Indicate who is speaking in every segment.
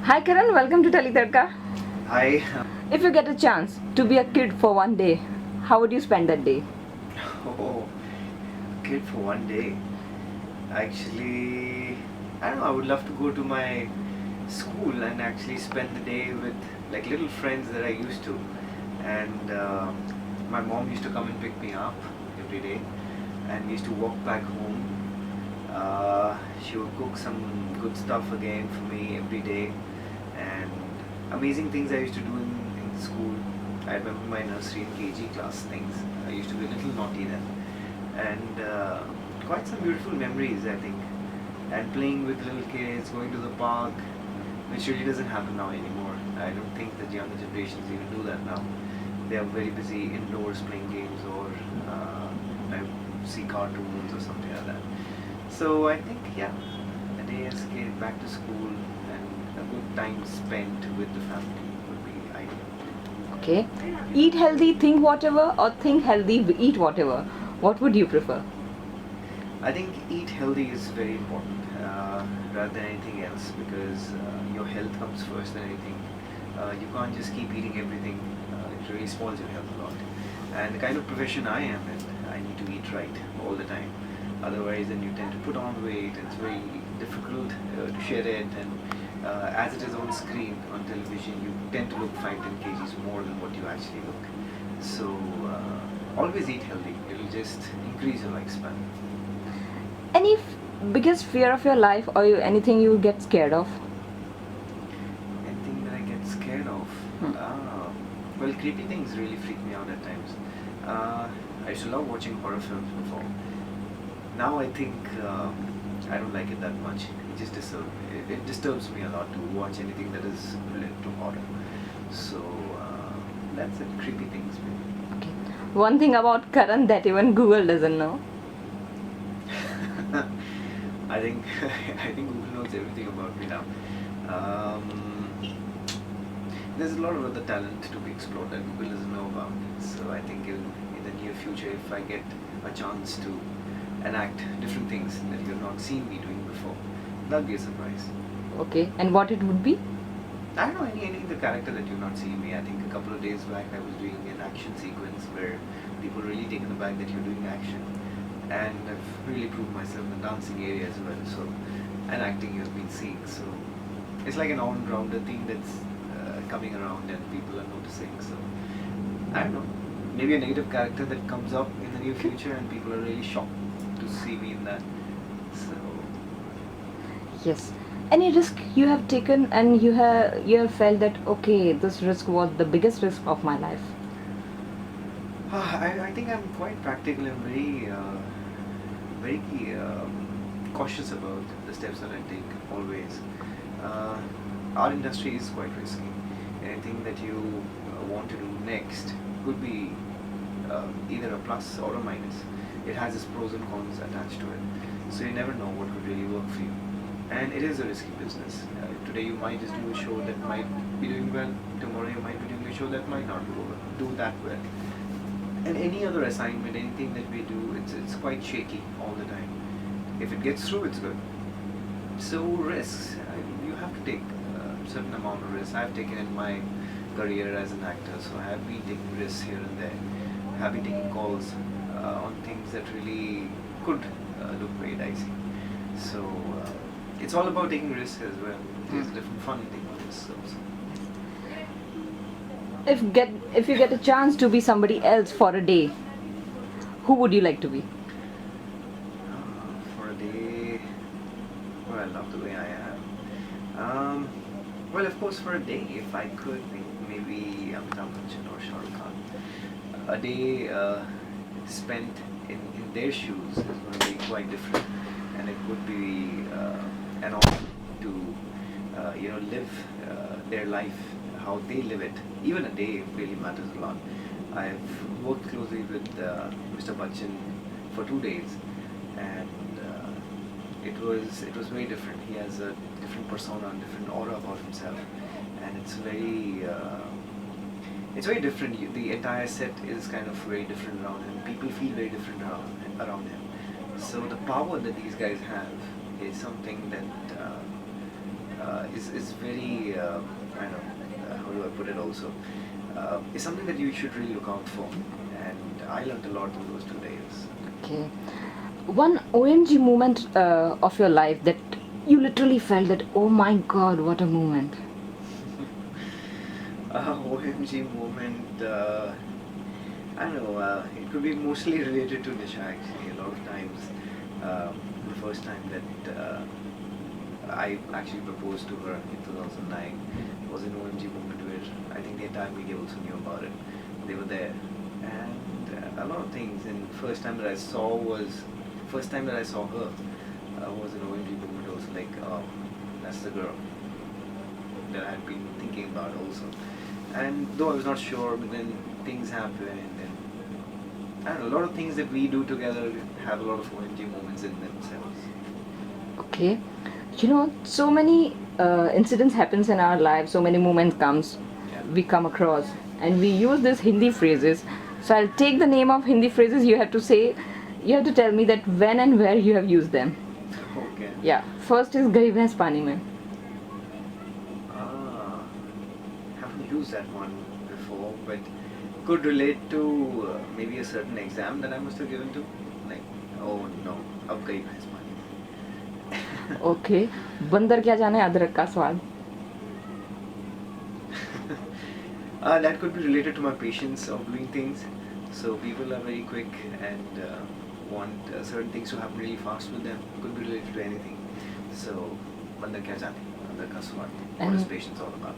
Speaker 1: Hi Karan, welcome to Telly Tadka.
Speaker 2: Hi.
Speaker 1: If you get a chance to be a kid for one day, how would you spend that day?
Speaker 2: Oh, kid for one day. Actually, I don't know. I would love to go to my school and actually spend the day with like little friends that I used to. And my mom used to come and pick me up every day, and we used to walk back home. She would cook some good stuff again for me every day, and amazing things I used to do in school. I remember my nursery and KG class things. I used to be a little naughty then, and quite some beautiful memories, I think. And playing with little kids, going to the park, which really doesn't happen now anymore. I don't think that younger generations even do that now. They are very busy indoors playing games or I see cartoons or something like that. So I think, yeah, a day as a kid back to school and a good time spent with the family would be ideal.
Speaker 1: Okay. Eat healthy, think whatever, or think healthy, eat whatever. What would you prefer?
Speaker 2: I think eat healthy is very important rather than anything else because your health comes first than anything. You can't just keep eating everything. It really spoils your health a lot. And the kind of profession I am in, I need to eat right all the time. Otherwise, then you tend to put on weight. It's very difficult to shed it, and as it is on screen on television, you tend to look 5-10 kgs more than what you actually look. So always eat healthy. It'll just increase your lifespan.
Speaker 1: Any biggest fear of your life or anything you get scared of?
Speaker 2: Anything that I get scared of?
Speaker 1: Hmm.
Speaker 2: Well, creepy things really freak me out at times. I used to love watching horror films before. Now I think I don't like it that much. It disturbs me a lot to watch anything that is related to horror. So that's it. Creepy things, maybe.
Speaker 1: Okay. One thing about Karan that even Google doesn't know.
Speaker 2: I think I think Google knows everything about me now. Um, there's a lot of other talent to be explored that Google doesn't know about. So I think in the near future, if I get a chance to enact different things that you have not seen me doing before, that'll be a surprise.
Speaker 1: Okay. And what it would be?
Speaker 2: I don't know any the character that you've not seen me. I think a couple of days back I was doing an action sequence where people really taken aback that you're doing action, and I've really proved myself in the dancing area as well. So, and acting you've been seeing. So, it's like an all-rounder thing that's coming around and people are noticing. So, I don't know. Maybe a negative character that comes up in the near future and people are really shocked to see me in that. So,
Speaker 1: Yes. Any risk you have taken and you have felt that okay, this risk was the biggest risk of my life.
Speaker 2: I think I'm quite practical and very cautious about the steps that I take always. Uh, our industry is quite risky. Anything that you want to do next could be either a plus or a minus. It has its pros and cons attached to it. So you never know what would really work for you. And it is a risky business. Today you might just do a show that might be doing well. Tomorrow you might be doing a show that might not do that well. And any other assignment, anything that we do, it's quite shaky all the time. If it gets through, it's good. So risks, you have to take a certain amount of risks. I've taken in my career as an actor, so I have been taking risks here and there. I have been taking calls on things that really could look very dicey. So it's all about taking risks as well. There's different fun in taking risks also.
Speaker 1: If you get a chance to be somebody else for a day, who would you like to be?
Speaker 2: For a day, well, I love the way I am. Well, of course, for a day, if I could, maybe Amitabh Bachchan or Shah Rukh Khan. A day spent in their shoes is going to be quite different, and it would be an honor to live their life how they live it. Even a day really matters a lot. I've worked closely with Mr. Bachchan for 2 days, and it was very different. He has a different persona, different aura about himself, and it's very different. The entire set is kind of very different around him. People feel very different around him. So the power that these guys have is something that is very I don't know how do I put it also is something that you should really look out for, and I learned a lot in those 2 days.
Speaker 1: Okay. One OMG moment of your life that you literally felt that, oh my god, what a moment.
Speaker 2: OMG moment. I don't know. It could be mostly related to Nisha actually. A lot of times, the first time that I actually proposed to her in 2009 was an OMG moment where I think the entire media also knew about it. They were there, and a lot of things. And first time that I saw her was an OMG moment also. Like, oh, that's the girl that I had been thinking about also. And though I was not sure, but then things happened, and I don't know, a lot of things that we do together have a lot of OMG moments in themselves.
Speaker 1: Okay. You know, so many incidents happens in our lives, so many moments comes,
Speaker 2: Yeah.
Speaker 1: we come across, and we use these Hindi phrases. So I'll take the name of Hindi phrases. You have to tell me that when and where you have used them.
Speaker 2: Okay.
Speaker 1: Yeah. First is गई भैंस पानी में.
Speaker 2: Haven't used that one before, but could relate to maybe a certain exam that I must have given to. Like, oh no, अब गई भैंस पानी में.
Speaker 1: Okay. बंदर क्या जाने अदरक का स्वाद.
Speaker 2: That could be related to my patience of doing things. So people are very quick and want certain things to happen really fast with them. Could be related to anything. So, banda kya jane, andar ka swad. What is
Speaker 1: And-
Speaker 2: patience all about?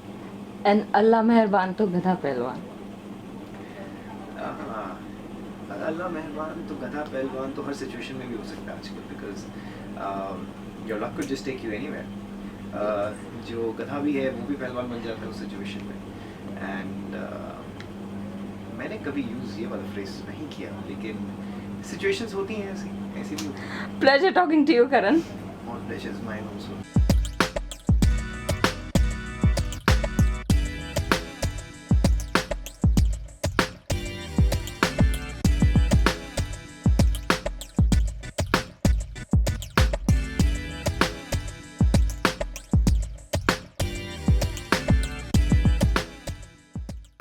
Speaker 1: And अल्लाह मेहरबान तो गधा पहलवान.
Speaker 2: अल्लाह मेहरबान तो गधा पहलवान तो हर situation में भी हो सकता है आजकल, because your luck could just take you anywhere. जो गधा भी है वो भी पहलवान बन जाता है उस सिचुएशन में. एंड मैंने कभी यूज़ ये वाला फ्रेज नहीं किया, लेकिन सिचुएशंस होती हैं ऐसी भी होती हैं.
Speaker 1: Pleasure talking to you, Karan.
Speaker 2: All pleasures mine also.